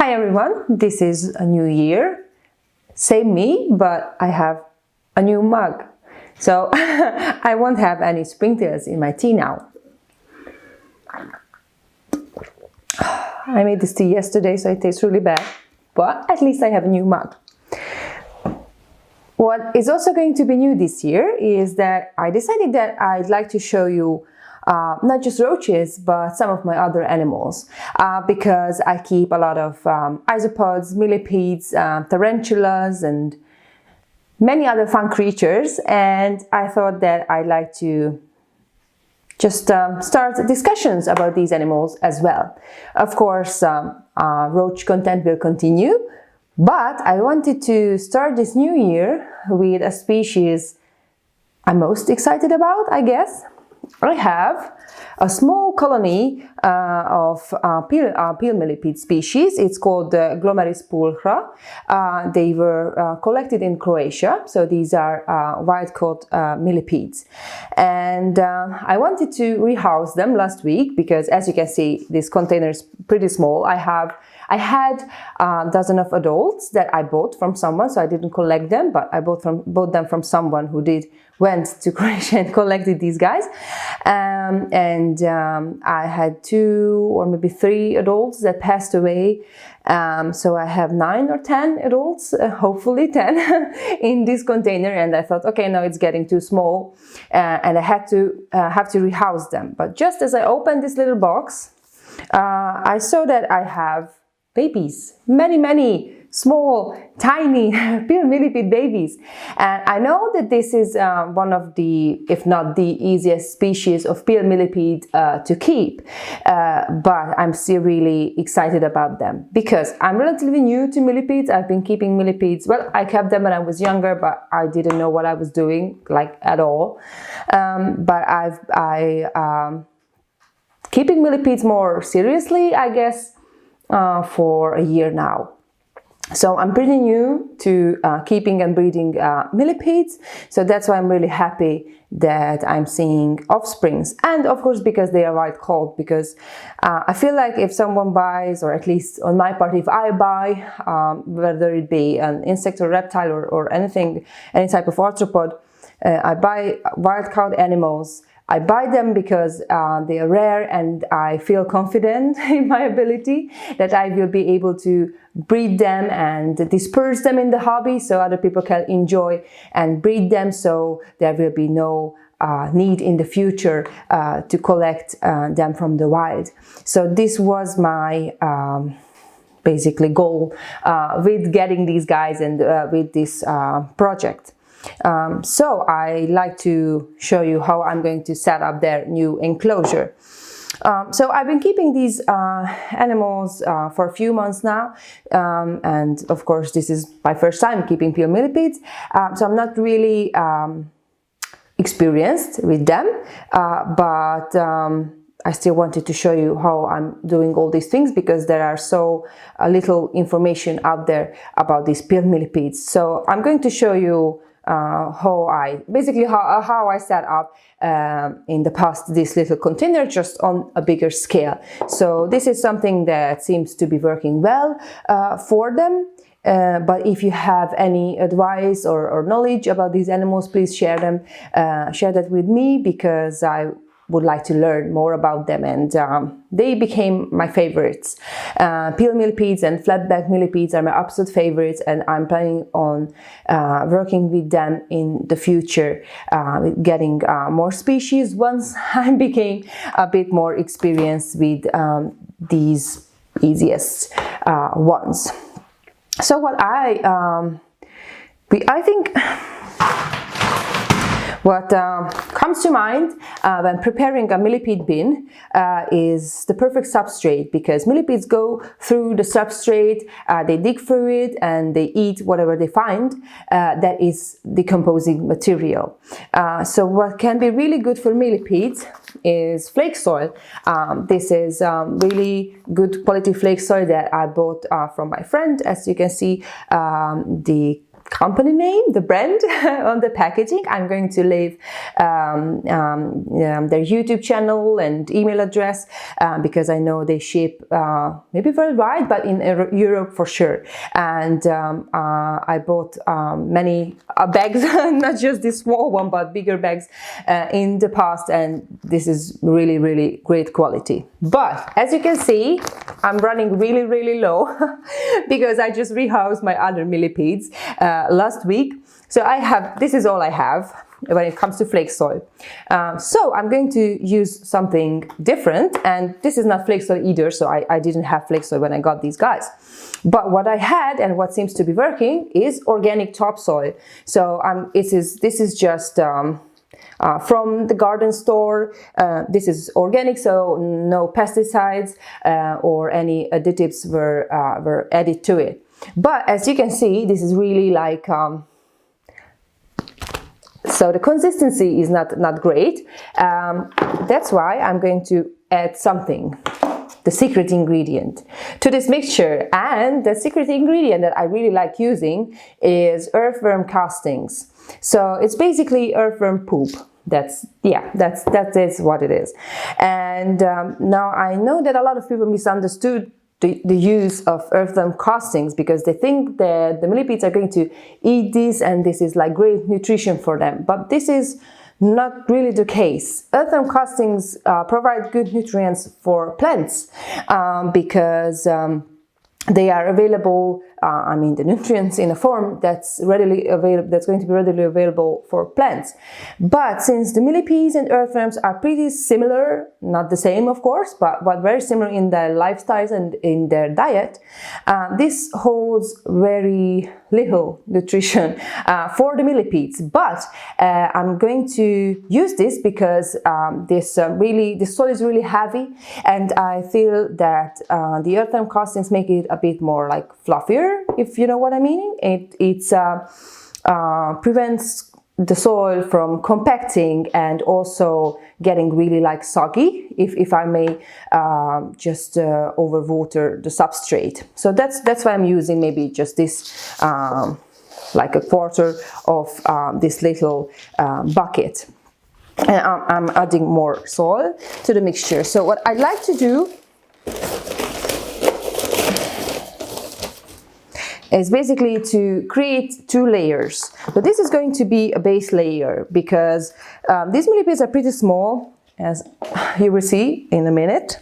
Hi everyone, this is a new year. Same me, but I have a new mug. So I won't have any sprinkles in my tea now. I made this tea yesterday, so it tastes really bad, but at least I have a new mug. What is also going to be new this year is that I decided that I'd like to show you not just roaches, but some of my other animals, because I keep a lot of isopods, millipedes, tarantulas, and many other fun creatures, and I thought that I'd like to just start discussions about these animals as well. Of course, roach content will continue, but I wanted to start this new year with a species I'm most excited about, I guess. I have a small colony of peel millipede species. It's called the Glomeris pulchra. They were collected in Croatia, so these are wild-caught millipedes. And I wanted to rehouse them last week because, as you can see, this container is pretty small. I had a dozen of adults that I bought from someone, so I didn't collect them, but I bought them from someone who went to Croatia and collected these guys. I had 2 or maybe 3 adults that passed away. So I have 9 or 10 adults, hopefully 10, in this container. And I thought, okay, now it's getting too small, and I had to have to rehouse them. But just as I opened this little box, I saw that I have babies, many small, tiny peel millipede babies. And I know that this is one of the, if not the easiest species of peel millipede to keep, but I'm still really excited about them because I'm relatively new to millipedes. I've been keeping millipedes, well, I kept them when I was younger, but I didn't know what I was doing, like, at all. But keeping millipedes more seriously, I guess, for a year now. So I'm pretty new to keeping and breeding millipedes, so that's why I'm really happy that I'm seeing offsprings, and of course because they are wild caught, because I feel like if someone buys, or at least on my part, if I buy, whether it be an insect or reptile or anything, any type of arthropod, I buy wild caught animals. I buy them because they are rare, and I feel confident in my ability that I will be able to breed them and disperse them in the hobby so other people can enjoy and breed them, so there will be no need in the future to collect them from the wild. So this was my basically goal with getting these guys and with this project. So I like to show you how I'm going to set up their new enclosure. So I've been keeping these animals for a few months now, and of course this is my first time keeping peel millipedes, so I'm not really experienced with them, but I still wanted to show you how I'm doing all these things because there are so little information out there about these peel millipedes. So I'm going to show you how I set up in the past this little container, just on a bigger scale. So this is something that seems to be working well for them. But if you have any advice or knowledge about these animals, please share that with me, because I would like to learn more about them, and they became my favorites. Peel millipedes and flatback millipedes are my absolute favorites, and I'm planning on working with them in the future, getting more species once I became a bit more experienced with these easiest ones. So what I think what comes to mind when preparing a millipede bin is the perfect substrate, because millipedes go through the substrate, they dig through it, and they eat whatever they find that is decomposing material. So what can be really good for millipedes is flake soil. This is really good quality flake soil that I bought from my friend. As you can see, the company name, the brand on the packaging. I'm going to leave their YouTube channel and email address because I know they ship maybe worldwide, but in Europe for sure. And I bought many bags, not just this small one, but bigger bags in the past, and this is really, really great quality. But as you can see, I'm running really, really low because I just rehoused my other millipedes last week. So this is all I have when it comes to flake soil. So I'm going to use something different, and this is not flake soil either, so I didn't have flake soil when I got these guys. But what I had and what seems to be working is organic topsoil. So this is just from the garden store. This is organic, so no pesticides or any additives were added to it. But as you can see, this is really like so the consistency is not great. That's why I'm going to add something, the secret ingredient, to this mixture. And the secret ingredient that I really like using is earthworm castings. So it's basically earthworm poop. That is what it is. And now I know that a lot of people misunderstood the use of earthworm castings because they think that the millipedes are going to eat this and this is like great nutrition for them. But this is not really the case. Earthworm castings provide good nutrients for plants because they are available, the nutrients in a form that's readily available, that's going to be readily available for plants. But since the millipedes and earthworms are pretty similar, not the same of course, but very similar in their lifestyles and in their diet, this holds very little nutrition for the millipedes. But I'm going to use this because this soil is really heavy, and I feel that the earthworm castings make it a bit more like fluffier, if you know what I mean. It prevents the soil from compacting and also getting really like soggy, if I may just overwater the substrate. So that's why I'm using maybe just this like a quarter of this little bucket. And I'm adding more soil to the mixture. So what I like to do is basically to create two layers. So this is going to be a base layer because these millipedes are pretty small, as you will see in a minute.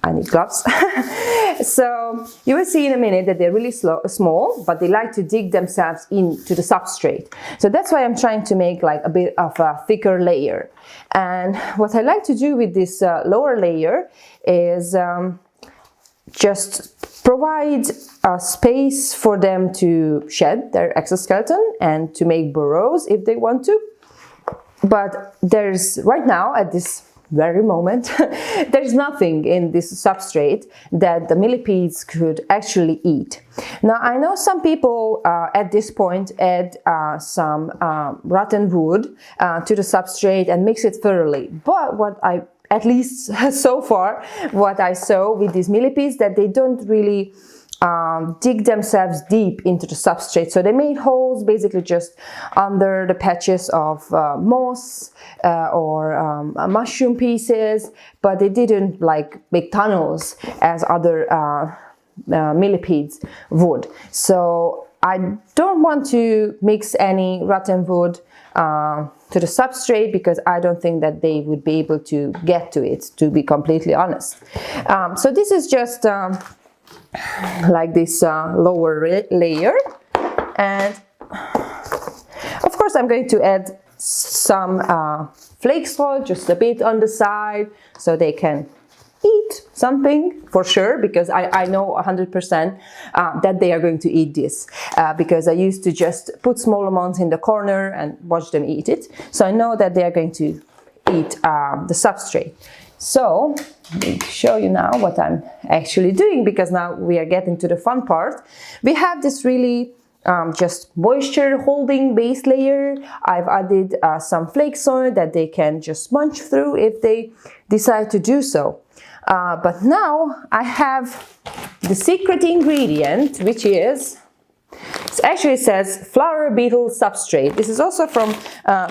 I need gloves. So you will see in a minute that they're really small, but they like to dig themselves into the substrate. So that's why I'm trying to make like a bit of a thicker layer. And what I like to do with this lower layer is just provide a space for them to shed their exoskeleton and to make burrows if they want to. But there's right now, at this very moment, there's nothing in this substrate that the millipedes could actually eat. Now I know some people at this point add some rotten wood to the substrate and mix it thoroughly. But at least so far, what I saw with these millipedes, that they don't really dig themselves deep into the substrate. So they made holes basically just under the patches of moss or mushroom pieces, but they didn't like make tunnels as other millipedes would. So I don't want to mix any rotten wood to the substrate because I don't think that they would be able to get to it, to be completely honest. So this is just like this lower layer, and of course I'm going to add some flake soil, just a bit on the side, so they can eat something for sure, because I know 100% that they are going to eat this, because I used to just put small amounts in the corner and watch them eat it. So I know that they are going to eat the substrate. So let me show you now what I'm actually doing, because now we are getting to the fun part. We have this really just moisture holding base layer. I've added some flake soil that they can just munch through if they decide to do so. But now I have the secret ingredient, which is Actually, it says flower beetle substrate. This is also from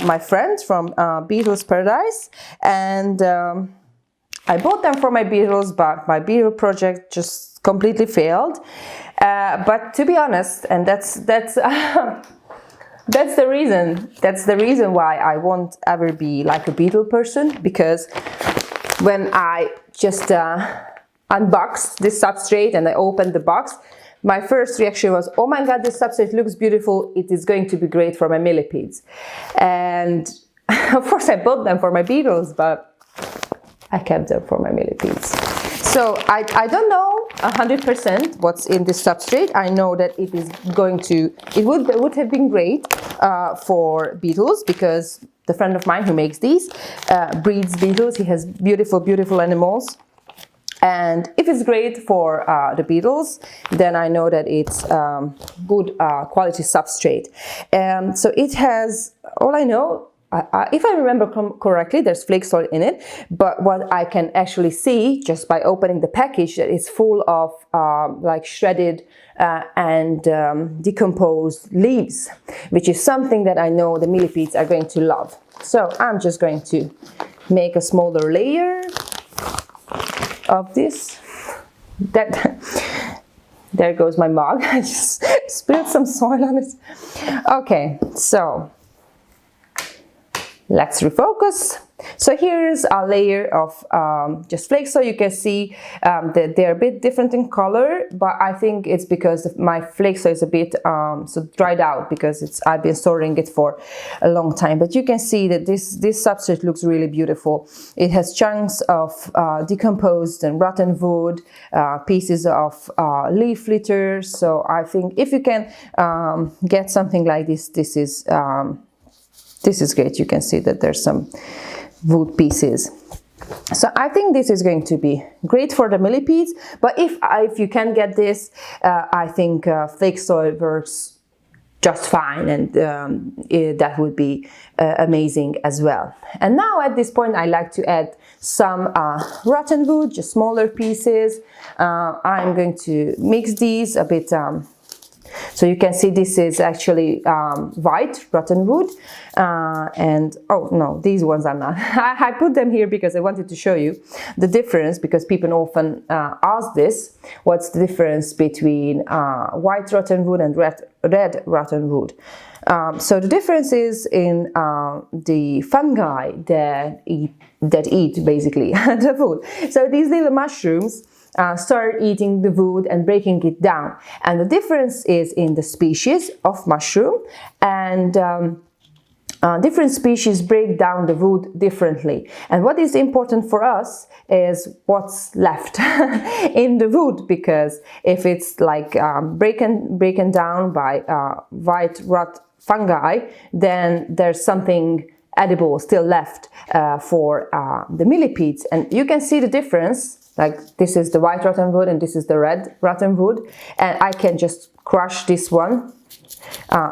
my friend from Beetle's Paradise, and I bought them for my beetles, but my beetle project just completely failed. But to be honest, and that's that's the reason. That's the reason why I won't ever be like a beetle person, because when I just unboxed this substrate and I opened the box, my first reaction was, oh my god, this substrate looks beautiful, it is going to be great for my millipedes. And of course I bought them for my beetles, but I kept them for my millipedes. So I don't know 100% what's in this substrate. I know that it is going to, it would have been great for beetles, because the friend of mine who makes these breeds beetles. He has beautiful, beautiful animals. And if it's great for the beetles, then I know that it's good quality substrate. So it has, all I know, if I remember correctly, there's flake soil in it, but what I can actually see just by opening the package, that it's full of like shredded and decomposed leaves, which is something that I know the millipedes are going to love. So I'm just going to make a smaller layer of this. There goes my mug. I just spilled some soil on it. Okay, so let's refocus. So here's a layer of just flakes. So you can see that they're a bit different in color, but I think it's because my flake soil is a bit so dried out, because I've been storing it for a long time. But you can see that this substrate looks really beautiful. It has chunks of decomposed and rotten wood, pieces of leaf litter. So I think if you can get something like this, this is great. You can see that there's some wood pieces. So I think this is going to be great for the millipedes. But if you can get this, I think flake soil works just fine, and that would be amazing as well. And now at this point, I like to add some rotten wood, just smaller pieces. I'm going to mix these a bit. So you can see this is actually white rotten wood, and oh no, these ones are not. I put them here because I wanted to show you the difference, because people often ask this, what's the difference between white rotten wood and red rotten wood. So the difference is in the fungi that eat basically the wood. So these little mushrooms start eating the wood and breaking it down, and the difference is in the species of mushroom, and different species break down the wood differently. And what is important for us is what's left in the wood, because if it's like broken down by white rot fungi, then there's something edible still left for the millipedes. And you can see the difference. Like this is the white rotten wood and this is the red rotten wood, and I can just crush this one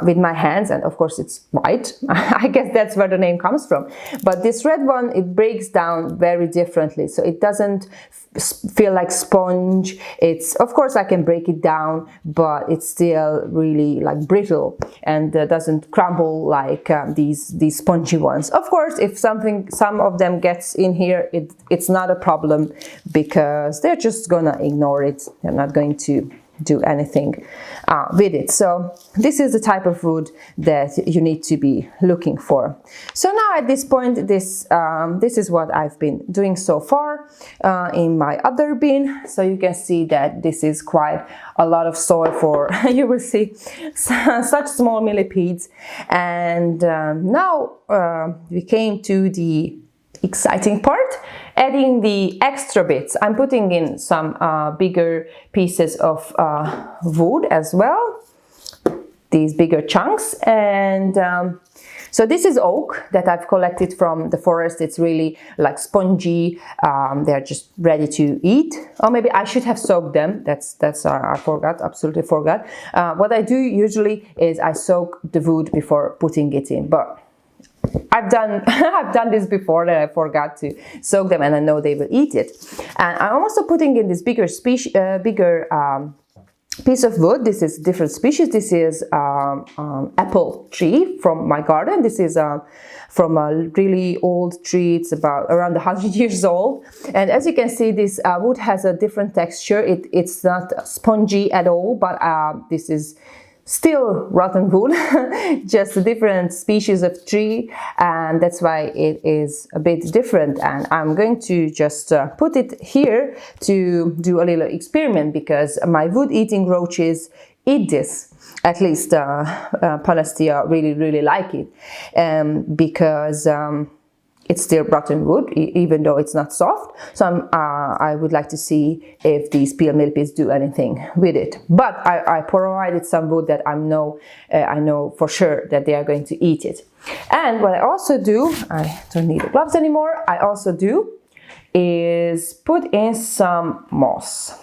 with my hands, and of course it's white. I guess that's where the name comes from. But this red one, it breaks down very differently, so it doesn't feel like sponge. It's, of course I can break it down, but it's still really like brittle and doesn't crumble like these spongy ones. Of course, if some of them gets in here, it's not a problem, because they're just gonna ignore it. They're not going to do anything with it. So this is the type of wood that you need to be looking for. So now at this point, this is what I've been doing so far in my other bin. So you can see that this is quite a lot of soil for, you will see, such small millipedes. And now we came to the exciting part, adding the extra bits. I'm putting in some bigger pieces of wood as well, these bigger chunks. And so this is oak that I've collected from the forest. It's really like spongy. They're just ready to eat. Or maybe I should have soaked them. That's I forgot, absolutely forgot. What I do usually is I soak the wood before putting it in, but I've done this before, that I forgot to soak them, and I know they will eat it. And I'm also putting in this bigger piece of wood. This is different species. This is apple tree from my garden. This is from a really old tree. It's about around 100 years old. And as you can see, this wood has a different texture. It's not spongy at all, but this is still rotten wood, just a different species of tree, and that's why it is a bit different. And I'm going to just put it here to do a little experiment, because my wood-eating roaches eat this. At least Panastia really like it, because it's still rotten wood, even though it's not soft. So I would like to see if these peel millipedes do anything with it. But I provided some wood that I know for sure that they are going to eat it. And what I also do, I don't need the gloves anymore, I also do is put in some moss.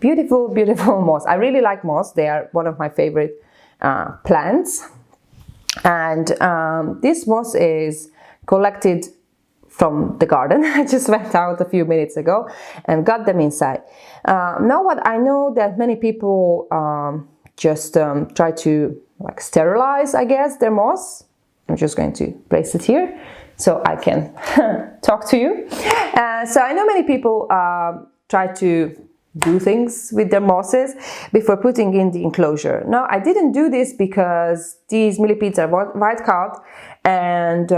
Beautiful, beautiful moss. I really like moss. They are one of my favorite plants. And this moss is collected from the garden. I just went out a few minutes ago and got them inside. Now what I know that many people just try to like sterilize, I guess, their moss. I'm just going to place it here so I can talk to you. So I know many people try to do things with their mosses before putting in the enclosure. Now, I didn't do this because these millipedes are wild caught, and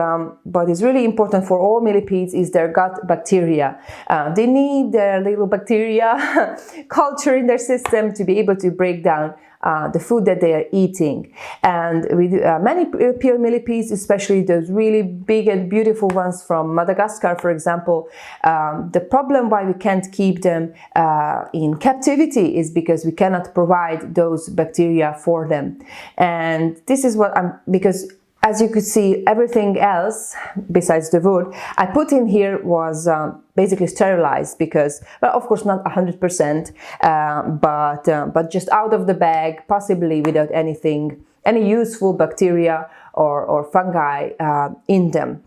what is really important for all millipedes is their gut bacteria. They need their little bacteria culture in their system to be able to break down the food that they are eating. And with many pure millipedes, especially those really big and beautiful ones from Madagascar, for example, the problem why we can't keep them in captivity is because we cannot provide those bacteria for them. And this is what because as you could see, everything else besides the wood I put in here was basically sterilized, because, well, of course not 100%, but just out of the bag, possibly without any useful bacteria or fungi in them.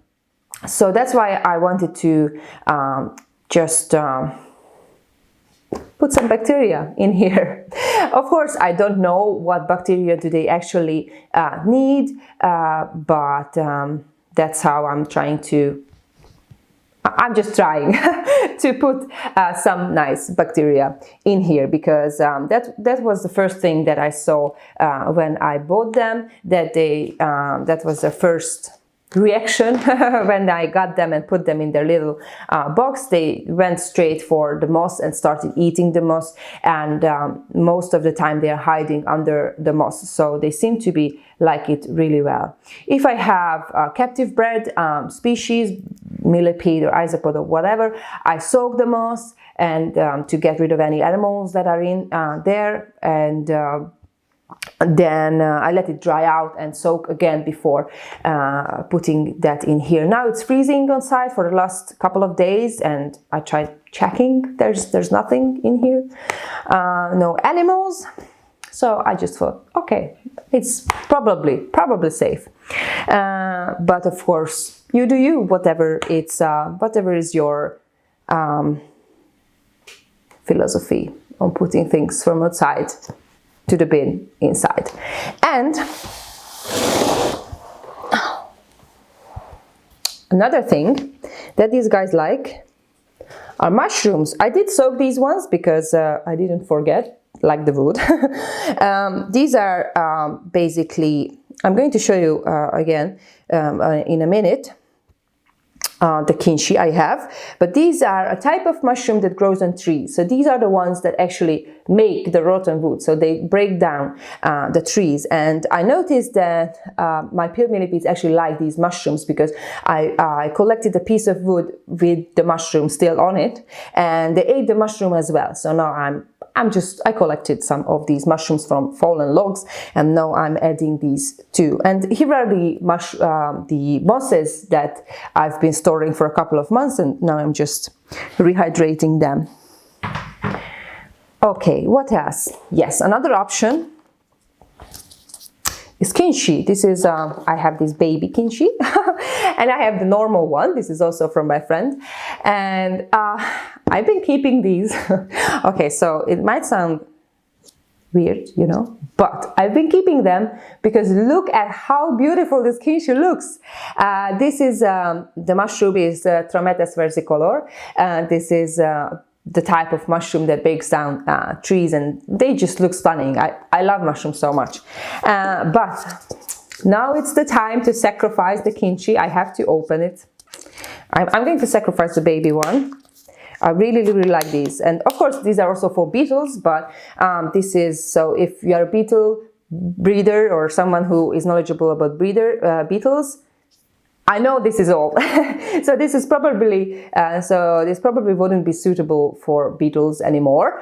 So that's why I wanted to just put some bacteria in here. Of course, I don't know what bacteria do they actually need, but that's how I'm just trying to put some nice bacteria in here, because that was the first thing that I saw when I bought them, that was the first reaction when I got them and put them in their little box. They went straight for the moss and started eating the moss, and most of the time they are hiding under the moss, so they seem to be like it really well. If I have captive bred species, millipede or isopod or whatever, I soak the moss and to get rid of any animals that are in there, and then I let it dry out and soak again before putting that in here. Now it's freezing on site for the last couple of days, and I tried checking. There's nothing in here, no animals. So I just thought, okay, it's probably safe. But of course, you do you. Whatever is your philosophy on putting things from outside to the bin inside. And another thing that these guys like are mushrooms. I did soak these ones because I didn't forget, like the wood. These are basically, I'm going to show you again in a minute, the kinshi I have, but these are a type of mushroom that grows on trees. So these are the ones that actually make the rotten wood, so they break down the trees. And I noticed that my pure millipedes actually like these mushrooms, because I collected a piece of wood with the mushroom still on it, and they ate the mushroom as well. So now I collected some of these mushrooms from fallen logs, and now I'm adding these too. And here are the mosses that I've been storing for a couple of months, and now I'm just rehydrating them. Okay, what else? Yes, another option is kinshi. This is, I have this baby kinshi, and I have the normal one. This is also from my friend, and I've been keeping these. Okay, so it might sound weird, you know, but I've been keeping them because look at how beautiful this kimchi looks. This is the mushroom is Trometes versicolor. This is the type of mushroom that breaks down trees, and they just look stunning. I love mushrooms so much. But now it's the time to sacrifice the kimchi. I have to open it. I'm going to sacrifice the baby one. I really, really like these. And of course, these are also for beetles, but this is, so if you are a beetle breeder or someone who is knowledgeable about beetles, I know this is old. So this is probably, this probably wouldn't be suitable for beetles anymore,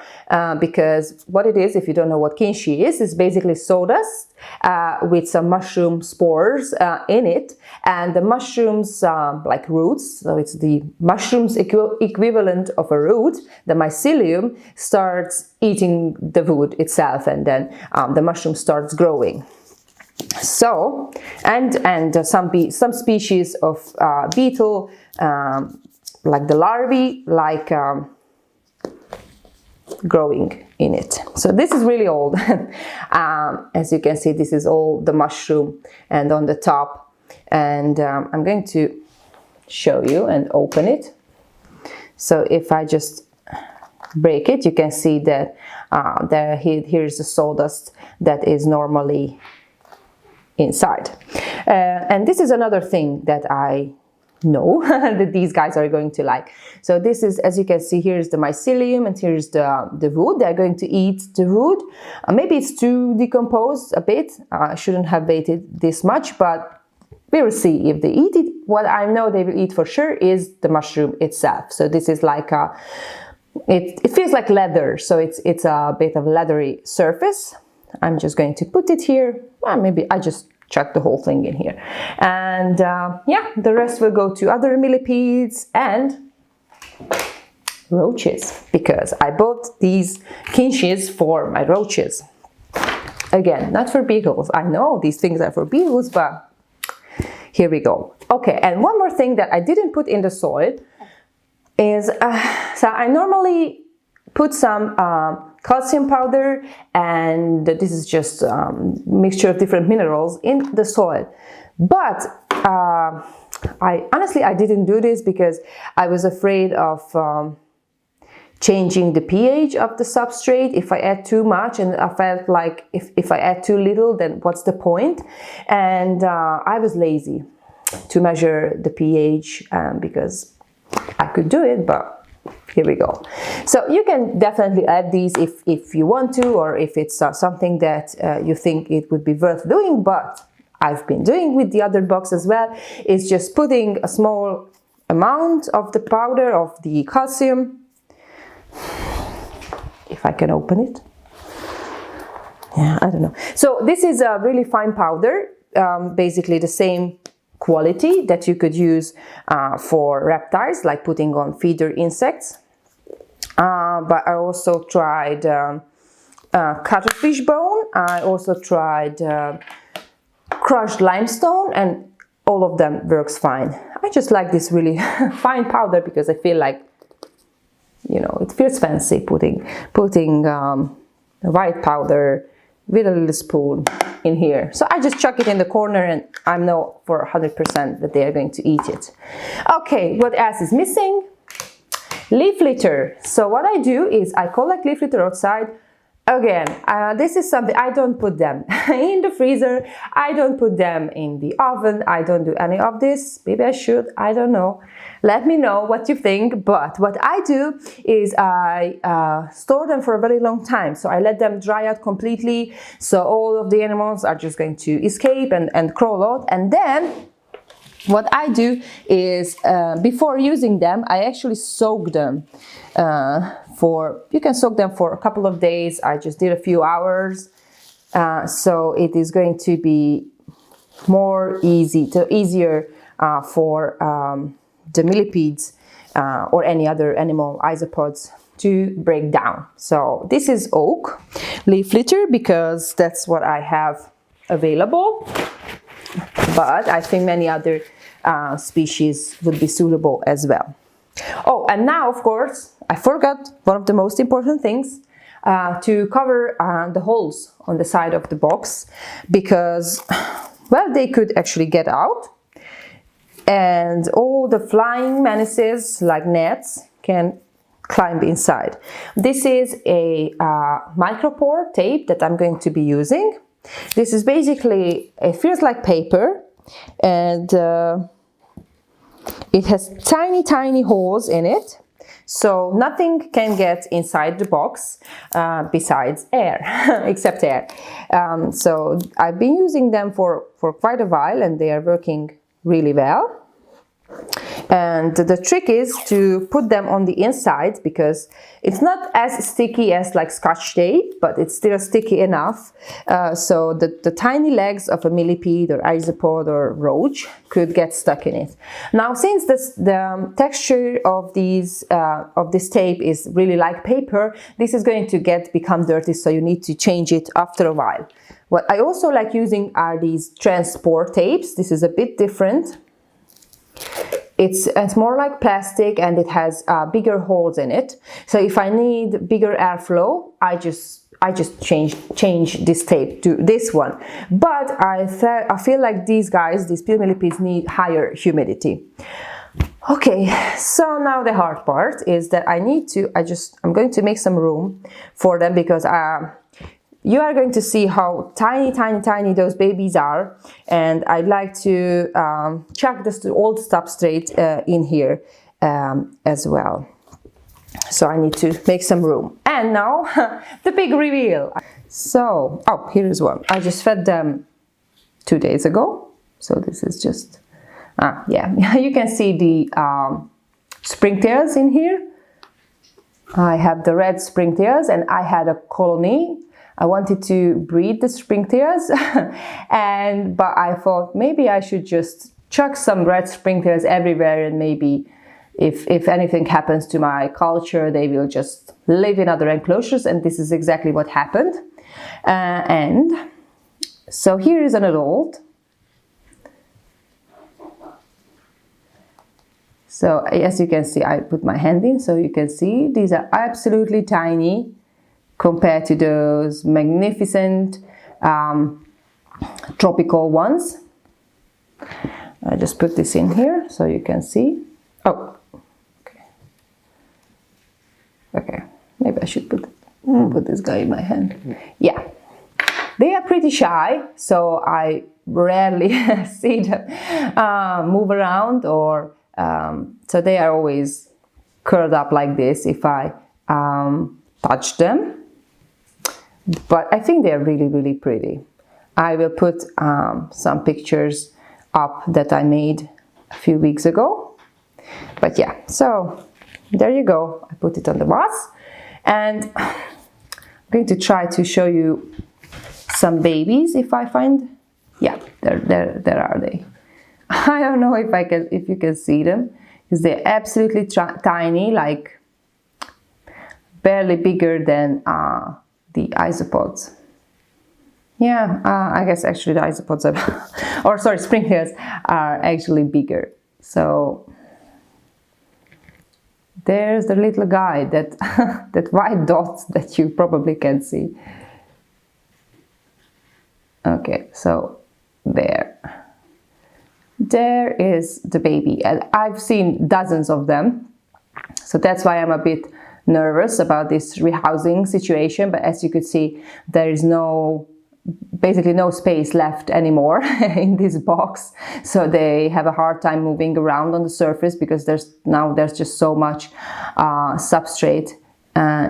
because what it is, if you don't know what kimchi is basically sawdust with some mushroom spores in it, and the mushrooms like roots, so it's the mushroom's equivalent of a root, the mycelium starts eating the wood itself, and then the mushroom starts growing. So, and some species of beetle, like the larvae, like growing in it. So this is really old. As you can see, this is all the mushroom and on the top. And I'm going to show you and open it. So if I just break it, you can see that here's the sawdust that is normally inside. And this is another thing that I know that these guys are going to like. So this is, as you can see, here's the mycelium and here's the wood. They're going to eat the wood. Maybe it's too decomposed a bit. I shouldn't have waited this much, but we will see if they eat it. What I know they will eat for sure is the mushroom itself. So this is like it feels like leather. So it's a bit of leathery surface. I'm just going to put it here. Well, maybe I just chuck the whole thing in here. And yeah, the rest will go to other millipedes and roaches, because I bought these kimchis for my roaches. Again, not for beetles. I know these things are for beetles, but here we go. Okay, and one more thing that I didn't put in the soil is, so I normally put some calcium powder, and this is just a mixture of different minerals in the soil. But I honestly didn't do this because I was afraid of changing the pH of the substrate if I add too much, and I felt like if I add too little, then what's the point? And I was lazy to measure the pH because I could do it, but here we go. So you can definitely add these if you want to, or if it's something that you think it would be worth doing, but I've been doing with the other box as well, is just putting a small amount of the powder of the calcium. If I can open it. Yeah, I don't know. So this is a really fine powder, basically the same quality that you could use for reptiles, like putting on feeder insects. But I also tried cuttlefish bone. I also tried crushed limestone, and all of them works fine. I just like this really fine powder because I feel like, you know, it feels fancy putting white powder with a little spoon in here. So I just chuck it in the corner, and I know for 100% that they are going to eat it. Okay, what else is missing? Leaf litter. So what I do is I collect leaf litter outside. Again, this is something, I don't put them in the freezer, I don't put them in the oven, I don't do any of this. Maybe I should, I don't know. Let me know what you think. But what I do is I store them for a very long time. So I let them dry out completely, so all of the animals are just going to escape and crawl out. And then what I do is, before using them, I actually soak them. You can soak them for a couple of days. I just did a few hours. So it is going to be easier for the millipedes or any other animal isopods to break down. So this is oak leaf litter because that's what I have available. But I think many other species would be suitable as well. Oh, and now, of course, I forgot one of the most important things. to cover the holes on the side of the box, because, well, they could actually get out, and all the flying menaces like gnats can climb inside. This is a micropore tape that I'm going to be using. This is basically, it feels like paper, and it has tiny holes in it, so nothing can get inside the box besides air, except air. So I've been using them for quite a while, and they are working really well. And the trick is to put them on the inside, because it's not as sticky as like Scotch tape, but it's still sticky enough so that the tiny legs of a millipede or isopod or roach could get stuck in it. Now, since the texture of this tape is really like paper, this is going to become dirty, so you need to change it after a while. What I also like using are these transport tapes. This is a bit different. It's more like plastic, and it has bigger holes in it. So if I need bigger airflow, I just change this tape to this one. But I feel like these peel millipedes need higher humidity. Okay, so now the hard part is that I'm going to make some room for them, because you are going to see how tiny those babies are, and I'd like to chuck this old substrate in here as well. So I need to make some room. And now the big reveal. So, oh, here is one. I just fed them 2 days ago. So this is just, yeah, you can see the springtails in here. I have the red springtails, and I had a colony. I wanted to breed the springtails, but I thought maybe I should just chuck some red springtails everywhere, and maybe if anything happens to my culture, they will just live in other enclosures, and this is exactly what happened. And so here is an adult. So as you can see, I put my hand in, so you can see these are absolutely tiny compared to those magnificent tropical ones. I just put this in here so you can see. Oh, okay. Maybe I should put this guy in my hand. Yeah, they are pretty shy, so I rarely see them move around, or so they are always curled up like this if I touch them. But I think they're really pretty. I will put some pictures up that I made a few weeks ago. But yeah, so there you go. I put it on the vase, and I'm going to try to show you some babies if I find. Yeah, there are they. I don't know if you can see them, because they're absolutely tiny, like barely bigger than the isopods. Yeah, I guess actually the isopods are, or sorry, springtails are actually bigger. So there's the little guy, that white dot that you probably can see. Okay, so there is the baby, and I've seen dozens of them. So that's why I'm a bit nervous about this rehousing situation. But as you could see, there is basically no space left anymore in this box, so they have a hard time moving around on the surface, because there's just so much substrate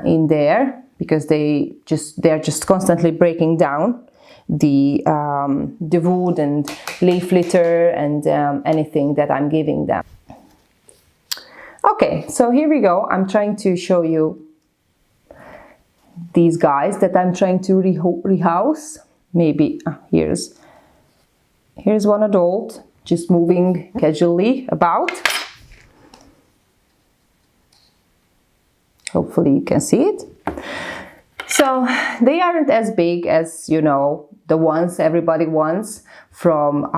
in there, because they're just constantly breaking down the wood and leaf litter and anything that I'm giving them. Okay, so here we go. I'm trying to show you these guys that I'm trying to rehouse. Maybe here's one adult just moving casually about. Hopefully you can see it. So they aren't as big as, you know, the ones everybody wants from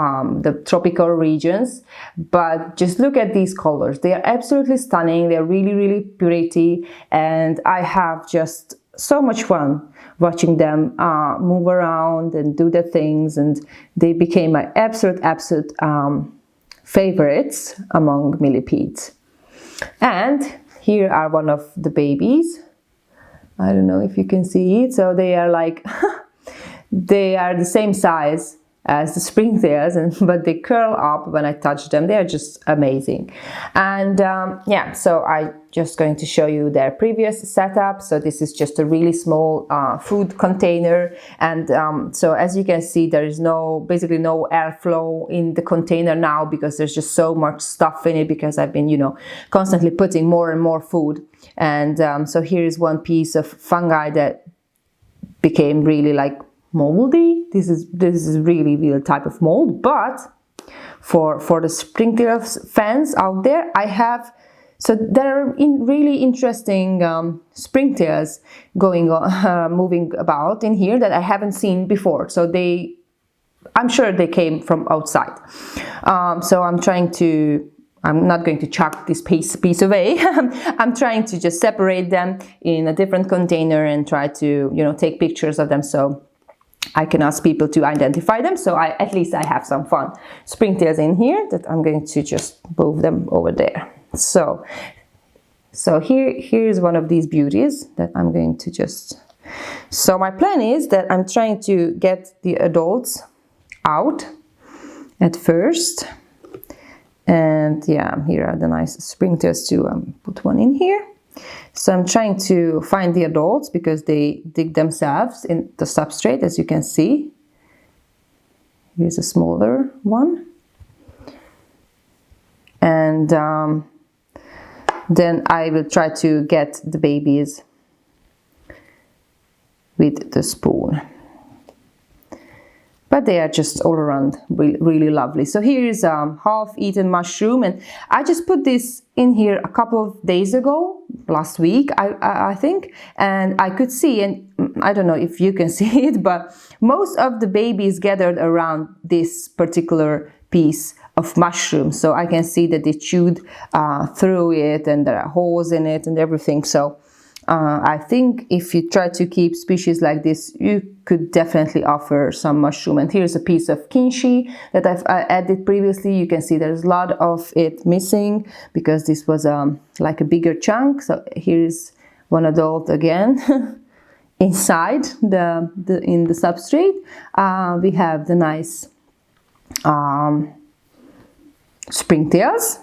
the tropical regions, but just look at these colors. They are absolutely stunning. They're really pretty, and I have just so much fun watching them move around and do their things, and they became my absolute favorites among millipedes. And here are one of the babies. I don't know if you can see it. So they are like they are the same size as the springtails, but they curl up when I touch them. They are just amazing. And yeah, so I'm just going to show you their previous setup. So this is just a really small food container, and so as you can see, there is basically no airflow in the container now, because there's just so much stuff in it, because I've been, you know, constantly putting more and more food. And so here is one piece of fungi that became really like moldy. This is really real type of mold. But for the springtail fans out there, I have, so there are really interesting springtails going on, moving about in here that I haven't seen before. So I'm sure they came from outside. So I'm not going to chuck this piece away. I'm trying to just separate them in a different container and try to, you know, take pictures of them so I can ask people to identify them. So at least I have some fun springtails in here that I'm going to just move them over there. So here is one of these beauties that I'm going to just, so my plan is that I'm trying to get the adults out at first. And yeah, here are the nice springtails too. Put one in here. So I'm trying to find the adults because they dig themselves in the substrate, as you can see. Here's a smaller one. And then I will try to get the babies with the spoon. But they are just all around really lovely. So here is half-eaten mushroom, and I just put this in here a couple of days ago, last week I think, and I could see, and I don't know if you can see it, but most of the babies gathered around this particular piece of mushroom. So I can see that they chewed through it, and there are holes in it and everything. So I think if you try to keep species like this, you could definitely offer some mushroom. And here's a piece of kimchi that I've added previously. You can see there's a lot of it missing because this was like a bigger chunk. So here's one adult again inside in the substrate. We have the nice springtails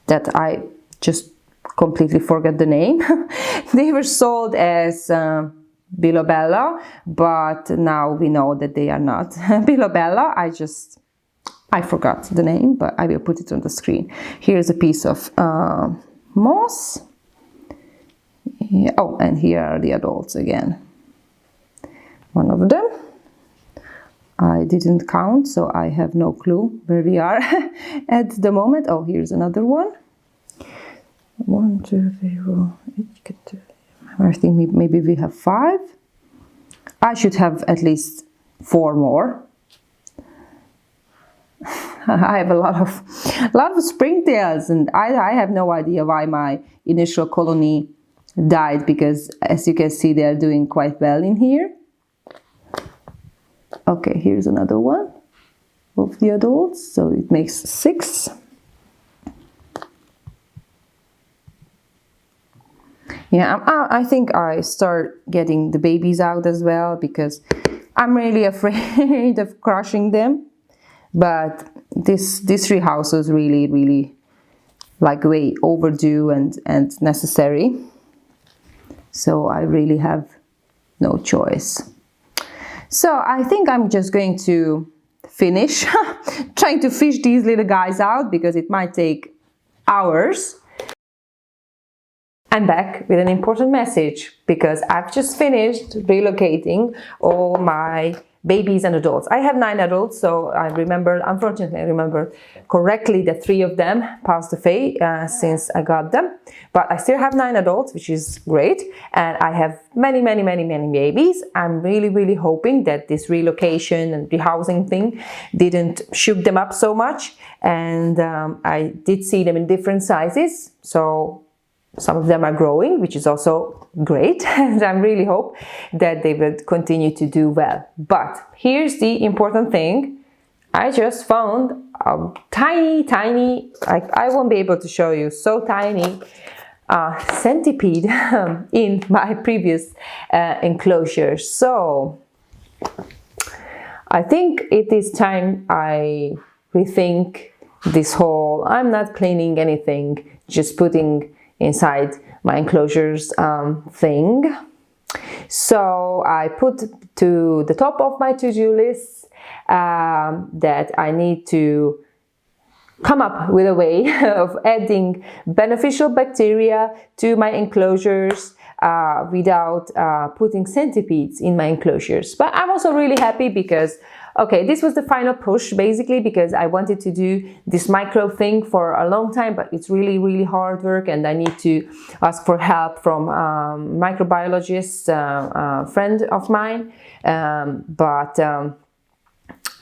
that I just completely forgot the name. They were sold as Bilobella, but now we know that they are not Bilobella. I forgot the name, but I will put it on the screen. Here's a piece of moss. Yeah. Oh, and here are the adults again. One of them. I didn't count, so I have no clue where we are at the moment. Oh, here's another one. 1, 2, 3, 4, 8, I think maybe we have 5. I should have at least 4 more. I have a lot of springtails, and I have no idea why my initial colony died, because as you can see, they are doing quite well in here. Okay, here's another one of the adults, so it makes 6. Yeah, I think I start getting the babies out as well, because I'm really afraid of crushing them. But this rehouse was really like way overdue and necessary. So I really have no choice. So I think I'm just going to finish trying to fish these little guys out, because it might take hours. I'm back with an important message, because I've just finished relocating all my babies and adults. I have 9 adults, so unfortunately I remember correctly that 3 of them passed away since I got them. But I still have 9 adults, which is great. And I have many babies. I'm really hoping that this relocation and rehousing thing didn't shook them up so much. And I did see them in different sizes. So some of them are growing, which is also great, and I really hope that they will continue to do well. But here's the important thing. I just found a tiny, I won't be able to show you, so tiny centipede in my previous enclosure. So I think it is time I rethink this whole I'm not cleaning anything, just putting inside my enclosures thing. So I put to the top of my to-do list that I need to come up with a way of adding beneficial bacteria to my enclosures without putting centipedes in my enclosures. But I'm also really happy because, okay, this was the final push basically, because I wanted to do this microbe thing for a long time, but it's really hard work, and I need to ask for help from microbiologist friend of mine.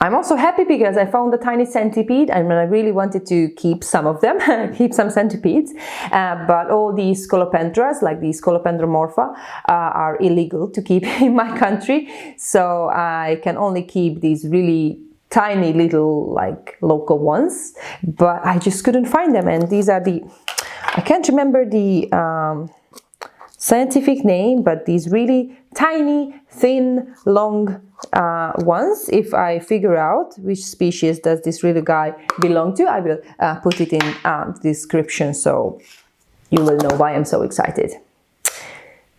I'm also happy because I found a tiny centipede, and I really wanted to keep some of them, keep some centipedes, but all these scolopendras, like these scolopendromorpha, are illegal to keep in my country, so I can only keep these really tiny little like local ones, but I just couldn't find them. And these are the, I can't remember the scientific name, but these really tiny, thin, long ones. If I figure out which species does this little guy belong to, I will put it in the description, so you will know why I'm so excited.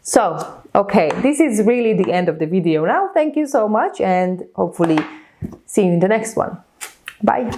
So, okay, this is really the end of the video now. Thank you so much, and hopefully see you in the next one. Bye.